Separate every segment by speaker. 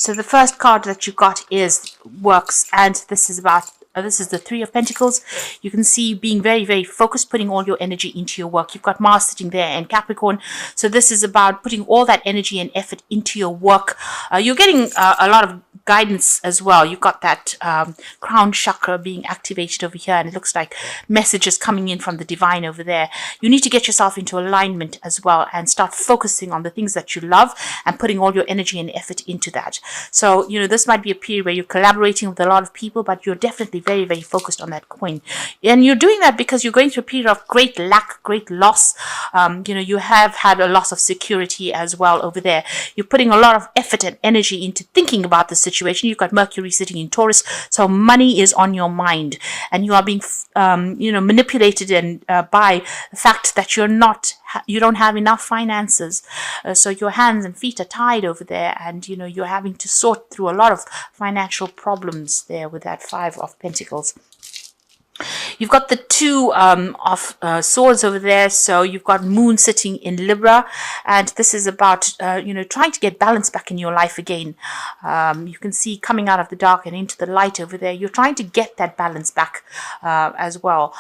Speaker 1: So the first card that you got is works, and this is about this is the Three of Pentacles. You can see being very, very focused, putting all your energy into your work. You've got Mars sitting there and Capricorn. So this is about putting all that energy and effort into your work. You're getting a lot of guidance as well. You've got that crown chakra being activated over here, and it looks like messages coming in from the divine over there. You need to get yourself into alignment as well and start focusing on the things that you love and putting all your energy and effort into that. So, this might be a period where you're collaborating with a lot of people, but you're definitely very, very focused on that coin. And you're doing that because you're going through a period of great lack, great loss. You have had a loss of security as well over there. You're putting a lot of effort and energy into thinking about the situation. You've got Mercury sitting in Taurus, so money is on your mind, and you are being, manipulated and by the fact that you don't have enough finances. So your hands and feet are tied over there, and you're having to sort through a lot of financial problems there with that Five of Pentacles. You've got the Two of Swords over there, so you've got Moon sitting in Libra, and this is about trying to get balance back in your life again. You can see coming out of the dark and into the light over there. You're trying to get that balance back as well.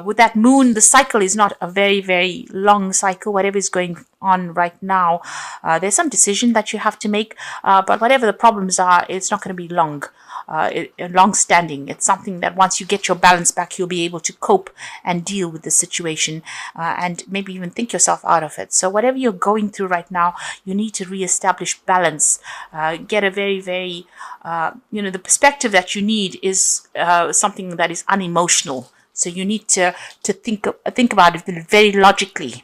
Speaker 1: With that Moon, the cycle is not a very, very long cycle. Whatever is going on right now, there's some decision that you have to make, but whatever the problems are, it's not going to be long. Long-standing. It's something that once you get your balance back, you'll be able to cope and deal with the situation and maybe even think yourself out of it. So whatever you're going through right now, you need to reestablish balance. Get a very, very, the perspective that you need is something that is unemotional. So you need to think about it very logically.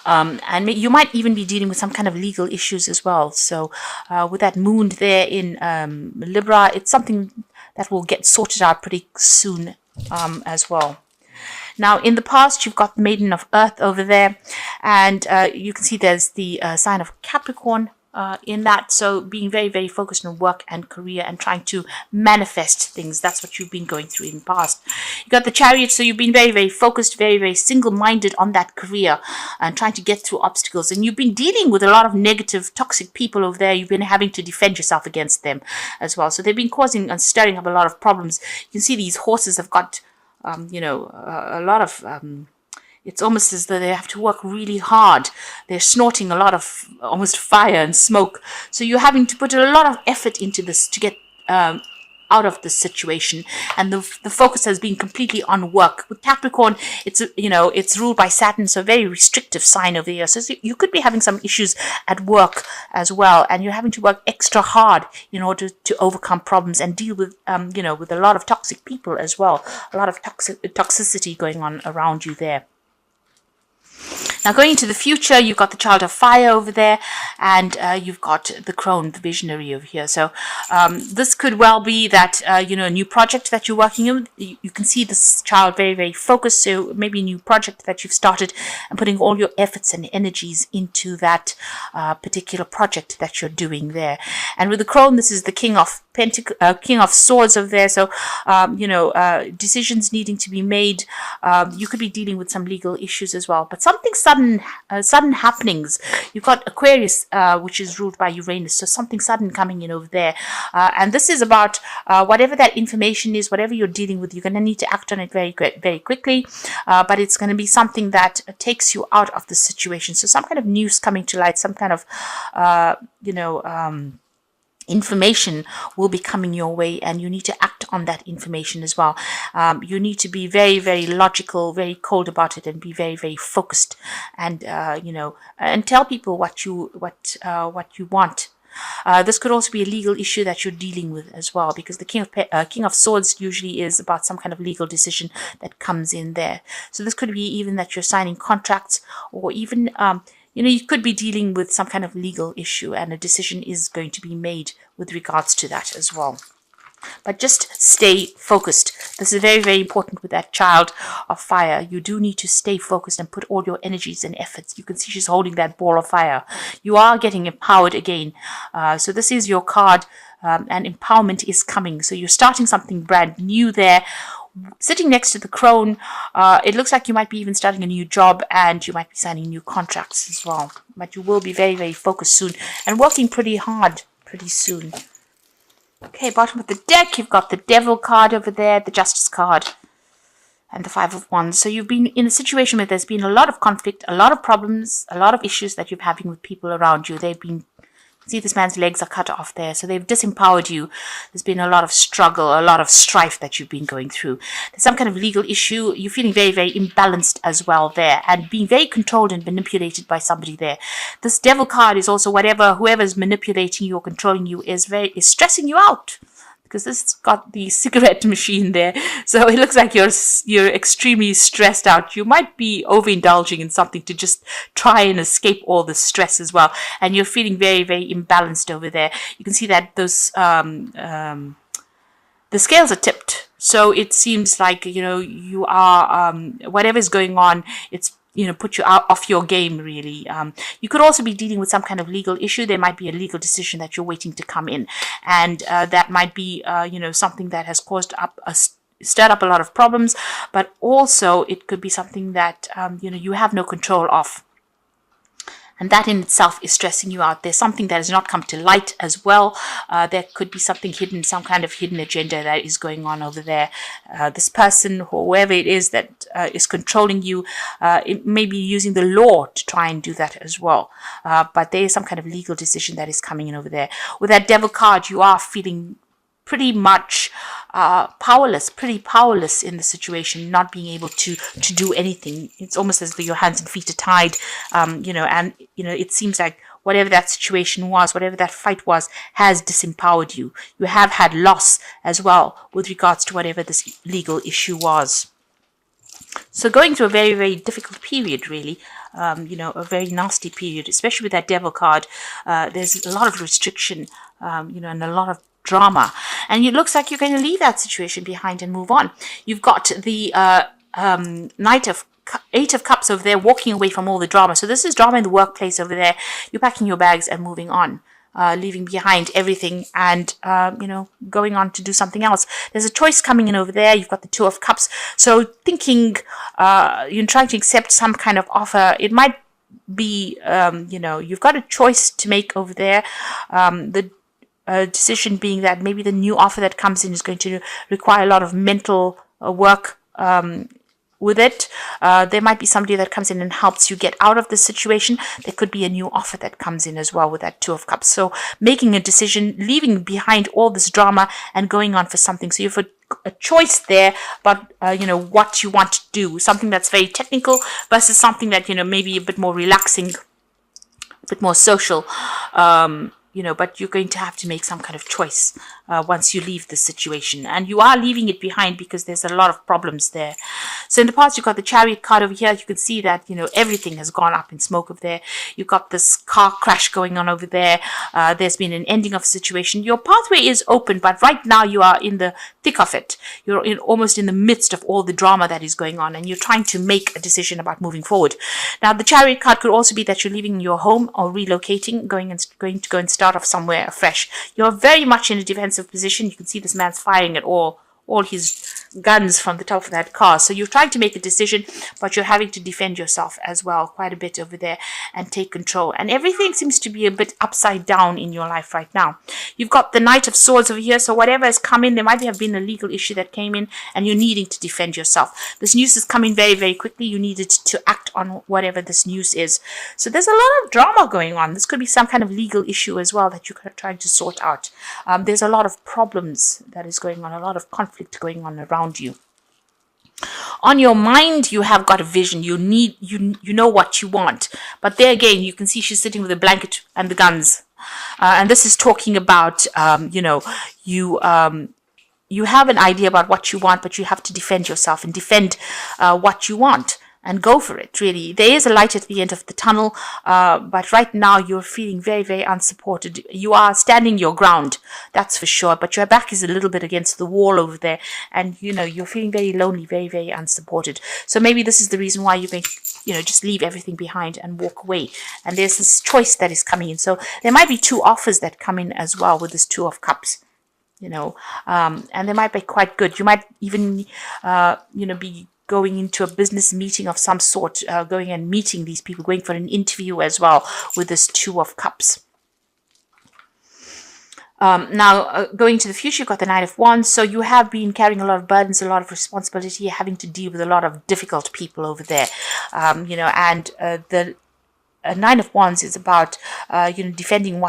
Speaker 1: And you might even be dealing with some kind of legal issues as well. So with that Moon there in Libra, it's something that will get sorted out pretty soon as well. Now, in the past, you've got Maiden of Earth over there, and you can see there's the sign of Capricorn in that. So being very, very focused on work and career and trying to manifest things. That's what you've been going through in the past. You got the Chariot, so you've been very, very focused, very, very single-minded on that career and trying to get through obstacles. And you've been dealing with a lot of negative, toxic people over there. You've been having to defend yourself against them as well. So they've been causing and stirring up a lot of problems. You can see these horses have got, a lot of... it's almost as though they have to work really hard. They're snorting a lot of almost fire and smoke. So you're having to put a lot of effort into this to get out of this situation. And the focus has been completely on work. With Capricorn, it's ruled by Saturn, so a very restrictive sign over here. So you could be having some issues at work as well. And you're having to work extra hard in order to overcome problems and deal with, with a lot of toxic people as well. A lot of toxicity going on around you there. Now, going into the future, you've got the Child of Fire over there, and you've got the Crone, the Visionary over here. So this could well be that, a new project that you're working on. You can see this child very, very focused. So maybe a new project that you've started and putting all your efforts and energies into that particular project that you're doing there. And with the Crone, this is the King of Swords over there. So, decisions needing to be made. You could be dealing with some legal issues as well. But something sudden happenings. You've got Aquarius, which is ruled by Uranus. So something sudden coming in over there. And this is about whatever that information is, whatever you're dealing with, you're going to need to act on it very, very quickly. But it's going to be something that takes you out of the situation. So some kind of news coming to light, some kind of, information will be coming your way, and you need to act on that information as well. You need to be very, very logical, very cold about it, and be very, very focused, and and tell people what you want. This could also be a legal issue that you're dealing with as well, because the King of Swords usually is about some kind of legal decision that comes in there. So this could be even that you're signing contracts, or even you could be dealing with some kind of legal issue, and a decision is going to be made with regards to that as well. But just stay focused. This is very, very important with that Child of Fire. You do need to stay focused and put all your energies and efforts. You can see she's holding that ball of fire. You are getting empowered again. So this is your card, and empowerment is coming. So you're starting something brand new there. Sitting next to the Crone, it looks like you might be even starting a new job, and you might be signing new contracts as well. But you will be very, very focused soon and working pretty hard pretty soon. Okay, bottom of the deck, you've got the Devil card over there, the Justice card, and the Five of Wands. So you've been in a situation where there's been a lot of conflict, a lot of problems, a lot of issues that you're having with people around you. They've been, see, this man's legs are cut off there. So they've disempowered you. There's been a lot of struggle, a lot of strife that you've been going through. There's some kind of legal issue. You're feeling very, very imbalanced as well there, and being very controlled and manipulated by somebody there. This Devil card is also whoever's manipulating you or controlling you is stressing you out. Because this has got the cigarette machine there. So it looks like you're extremely stressed out. You might be overindulging in something to just try and escape all the stress as well. And you're feeling very, very imbalanced over there. You can see that those the scales are tipped. So it seems like, you are, whatever's going on, it's put you out off your game, really. You could also be dealing with some kind of legal issue. There might be a legal decision that you're waiting to come in. And that might be, something that has stirred up a lot of problems. But also it could be something that, you have no control of. And that in itself is stressing you out. There's something that has not come to light as well. There could be something hidden, some kind of hidden agenda that is going on over there. This person, whoever it is that is controlling you, it may be using the law to try and do that as well. But there is some kind of legal decision that is coming in over there. With that Devil card, you are feeling pretty much pretty powerless in the situation, not being able to do anything. It's almost as though your hands and feet are tied, and it seems like whatever that situation was, whatever that fight was, has disempowered you. You have had loss as well with regards to whatever this legal issue was. So going through a very, very difficult period, really, a very nasty period, especially with that Devil card. There's a lot of restriction, and a lot of drama, and it looks like you're going to leave that situation behind and move on. You've got the Eight of Cups over there, walking away from all the drama. So this is drama in the workplace over there. You're packing your bags and moving on, leaving behind everything and, going on to do something else. There's a choice coming in over there. You've got the Two of Cups. So thinking, you're trying to accept some kind of offer. It might be, you've got a choice to make over there. The decision being that maybe the new offer that comes in is going to require a lot of mental work with it. There might be somebody that comes in and helps you get out of the situation. There could be a new offer that comes in as well with that Two of Cups. So making a decision, leaving behind all this drama and going on for something. So you have a choice there about, what you want to do. Something that's very technical versus something that, maybe a bit more relaxing, a bit more social, but you're going to have to make some kind of choice once you leave the situation. And you are leaving it behind because there's a lot of problems there. So in the past, you've got the Chariot card over here. You can see that, everything has gone up in smoke over there. You've got this car crash going on over there. There's been an ending of a situation. Your pathway is open, but right now you are in the thick of it. You're almost in the midst of all the drama that is going on, and you're trying to make a decision about moving forward. Now, the Chariot card could also be that you're leaving your home or relocating, going to go and start off somewhere afresh. You're very much in a defensive position. You can see this man's firing at all his guns from the top of that car. So you're trying to make a decision, but you're having to defend yourself as well quite a bit over there and take control. And everything seems to be a bit upside down in your life right now. You've got the Knight of Swords over here. So whatever has come in, there might have been a legal issue that came in and you're needing to defend yourself. This news is coming very, very quickly. You needed to act on whatever this news is. So there's a lot of drama going on. This could be some kind of legal issue as well that you're trying to sort out. There's a lot of problems that is going on, a lot of conflict going on around you. On your mind, you have got a vision. You know what you want. But there again, you can see she's sitting with a blanket and the guns. And this is talking about, you have an idea about what you want, but you have to defend yourself and defend what you want. And go for it, really. There is a light at the end of the tunnel, but right now you're feeling very, very unsupported. You are standing your ground, that's for sure, but your back is a little bit against the wall over there, and, you're feeling very lonely, very, very unsupported. So maybe this is the reason why you're going to, just leave everything behind and walk away. And there's this choice that is coming in. So there might be two offers that come in as well with this Two of Cups, and they might be quite good. You might even, be going into a business meeting of some sort, going and meeting these people, going for an interview as well with this Two of Cups. Now, going to the future, you've got the Knight of Wands. So you have been carrying a lot of burdens, a lot of responsibility, having to deal with a lot of difficult people over there. And the Nine of Wands is about, defending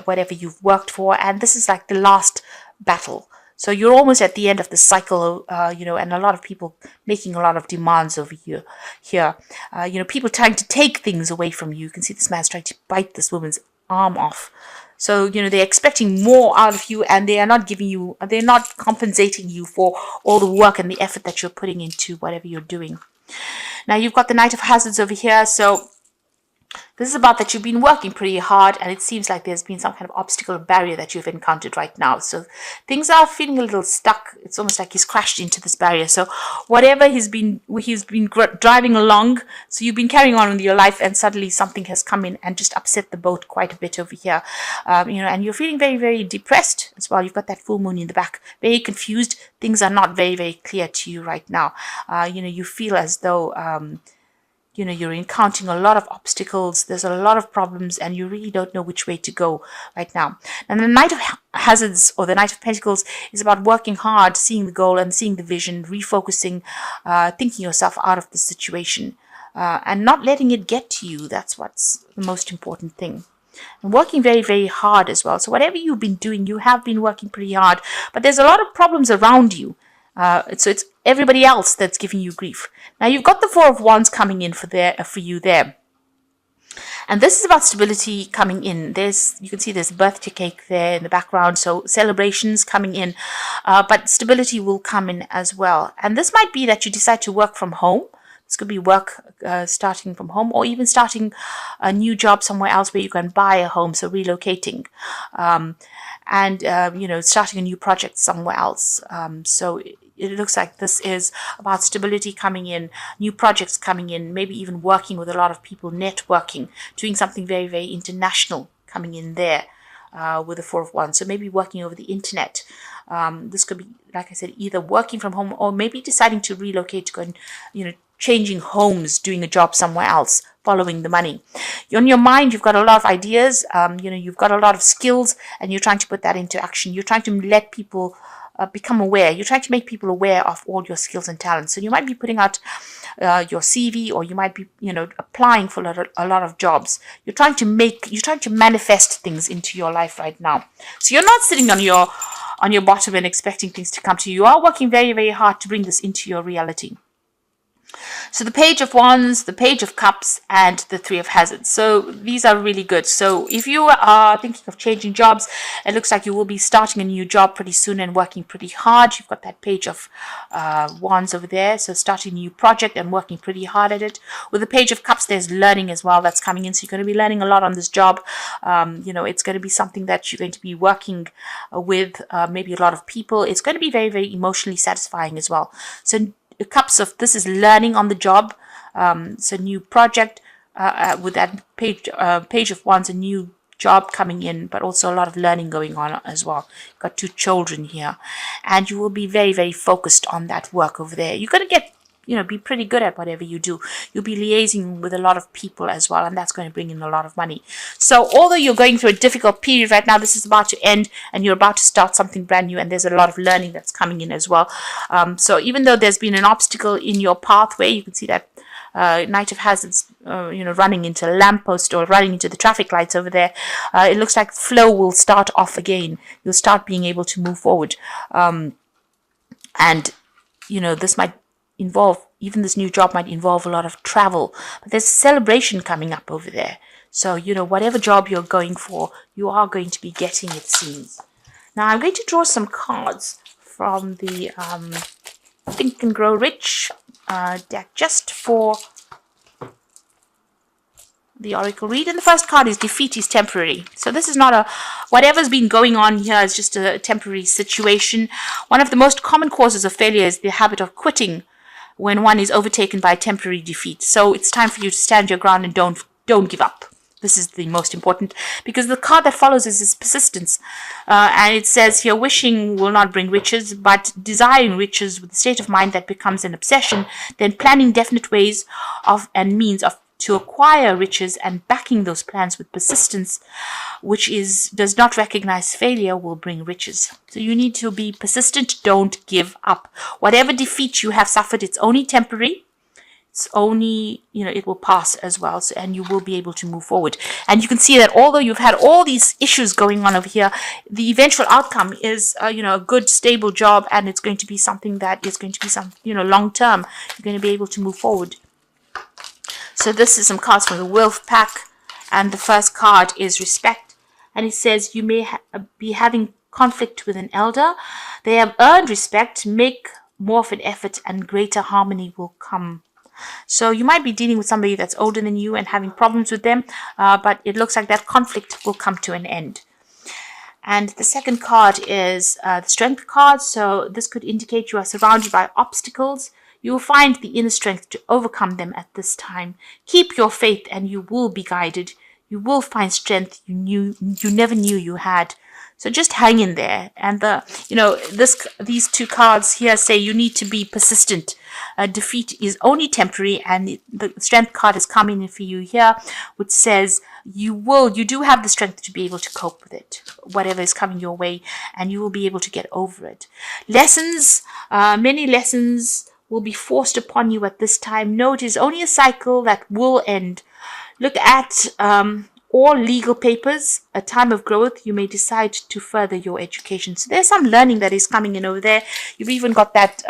Speaker 1: whatever you've worked for. And this is like the last battle. So you're almost at the end of the cycle, and a lot of people making a lot of demands over here. People trying to take things away from you. You can see this man's trying to bite this woman's arm off. So, they're expecting more out of you, and they're not compensating you for all the work and the effort that you're putting into whatever you're doing. Now, you've got the Knight of Hazards over here. So this is about that you've been working pretty hard, and it seems like there's been some kind of obstacle or barrier that you've encountered right now. So things are feeling a little stuck. It's almost like he's crashed into this barrier. So whatever he's been driving along, so you've been carrying on with your life, and suddenly something has come in and just upset the boat quite a bit over here. And you're feeling very, very depressed as well. You've got that full moon in the back, very confused. Things are not very, very clear to you right now. You feel as though you're encountering a lot of obstacles. There's a lot of problems, and you really don't know which way to go right now. And the Knight of Hazards, or the Knight of Pentacles, is about working hard, seeing the goal and seeing the vision, refocusing, thinking yourself out of the situation, and not letting it get to you. That's what's the most important thing. And working very, very hard as well. So whatever you've been doing, you have been working pretty hard, but there's a lot of problems around you. So it's everybody else that's giving you grief. Now you've got the Four of Wands coming in for you there. And this is about stability coming in. You can see there's a birthday cake there in the background. So celebrations coming in, but stability will come in as well. And this might be that you decide to work from home. This could be work starting from home, or even starting a new job somewhere else where you can buy a home, so relocating. Starting a new project somewhere else. So it looks like this is about stability coming in, new projects coming in, maybe even working with a lot of people, networking, doing something very, very international coming in there with the Four of Wands. So maybe working over the internet. This could be, like I said, either working from home, or maybe deciding to relocate, to go and, changing homes, doing a job somewhere else, following the money. On your mind, you've got a lot of ideas, you've got a lot of skills, and you're trying to put that into action. You're trying to let people become aware. You're trying to make people aware of all your skills and talents. So you might be putting out your CV, or you might be, applying for a lot of jobs. You're trying to manifest things into your life right now. So you're not sitting on your bottom and expecting things to come to you. You are working very, very hard to bring this into your reality. So the Page of Wands, the Page of Cups, and the Three of Hazards. So these are really good. So if you are thinking of changing jobs, it looks like you will be starting a new job pretty soon and working pretty hard. You've got that Page of Wands over there. So starting a new project and working pretty hard at it. With the Page of Cups, there's learning as well that's coming in. So you're going to be learning a lot on this job. It's going to be something that you're going to be working with maybe a lot of people. It's going to be very, very emotionally satisfying as well. So Cups of this is learning on the job. So new project with that Page of Wands, a new job coming in, but also a lot of learning going on as well. You've got two children here, and you will be very, very focused on that work over there. You're going to get, be pretty good at whatever you do. You'll be liaising with a lot of people as well, and that's going to bring in a lot of money. So although you're going through a difficult period right now, this is about to end, and you're about to start something brand new, and there's a lot of learning that's coming in as well. So even though there's been an obstacle in your pathway, you can see that Knight of Hazards, running into a lamppost or running into the traffic lights over there. It looks like flow will start off again. You'll start being able to move forward. This might involve, even this new job might involve a lot of travel. But there's a celebration coming up over there. So, whatever job you're going for, you are going to be getting, it seems. Now, I'm going to draw some cards from the Think and Grow Rich deck just for the Oracle read. And the first card is Defeat is Temporary. So this is not whatever's been going on here is just a temporary situation. One of the most common causes of failure is the habit of quitting when one is overtaken by a temporary defeat. So it's time for you to stand your ground and don't give up. This is the most important, because the card that follows is persistence. And it says here, wishing will not bring riches, but desiring riches with a state of mind that becomes an obsession, then planning definite ways of and means of to acquire riches, and backing those plans with persistence, which does not recognize failure, will bring riches. So you need to be persistent. Don't give up. Whatever defeat you have suffered, it's only temporary. It's only, it will pass as well. So, and you will be able to move forward. And you can see that although you've had all these issues going on over here, the eventual outcome is, a good, stable job. And it's going to be something that is going to be long term. You're going to be able to move forward. So this is some cards from the Wolf Pack. And the first card is respect. And it says you may be having conflict with an elder. They have earned respect. Make more of an effort and greater harmony will come. So you might be dealing with somebody that's older than you and having problems with them, but it looks like that conflict will come to an end. And the second card is the Strength card. So this could indicate you are surrounded by obstacles. You will find the inner strength to overcome them at this time. Keep your faith and you will be guided. You will find strength you never knew you had. So just hang in there. And these two cards here say you need to be persistent. Defeat is only temporary, and the Strength card is coming in for you here, which says you do have the strength to be able to cope with it, whatever is coming your way, and you will be able to get over it. Lessons, many lessons will be forced upon you at this time. No, it is only a cycle that will end. Look at all legal papers. A time of growth, you may decide to further your education. So there's some learning that is coming in over there. You've even got that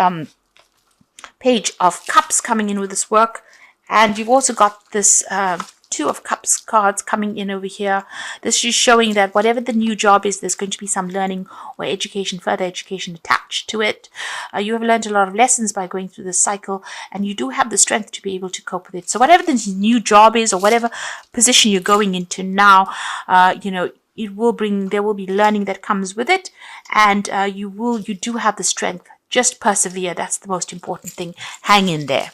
Speaker 1: Page of Cups coming in with this work, and you've also got this Two of Cups cards coming in over here. This is showing that whatever the new job is, there's going to be some learning or education, further education attached to it. You have learned a lot of lessons by going through this cycle, and you do have the strength to be able to cope with it. So whatever the new job is, or whatever position you're going into now, there will be learning that comes with it, and you do have the strength. Just persevere. That's the most important thing. Hang in there.